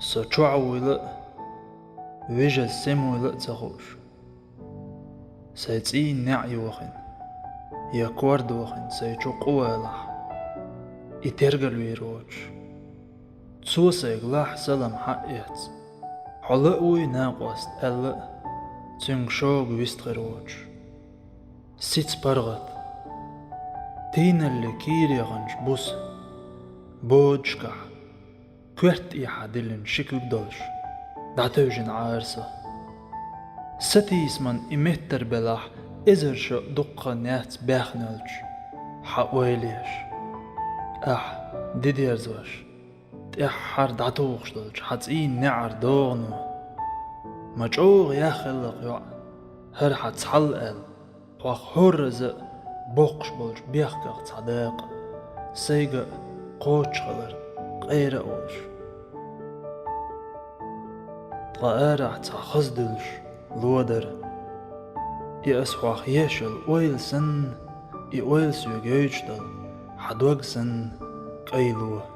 سچوع ويلا ويجا سم ويلا تخوش سيتي نعي وخن يكورد وخن سيچو قوة لح يترجل ويروج تسوسيق لح سلام حقيت حلقوي ناقوست ألا تنشوق ويستغروج سيت برغت تين اللي كيري غنش بوس بوجكح كورت إيحا دلن شكل بدوش دعتوجن عارسة ستيس من إمتر بلاح إزر شو دقة نات باخنالج حقويليش ديدير زوش تأحر دعتوغش دولج حتسين نعر دوغنو مجوغ يا خلق يوع هر حتسحلقل وخ هرز بوقش بولج بيخكق صداق سيغ قوش خلر غير أولش طائرة تخزدلش لودر يأسوخ يشل ويل سن يويل سيغيش دل حدوغ سن قيلوه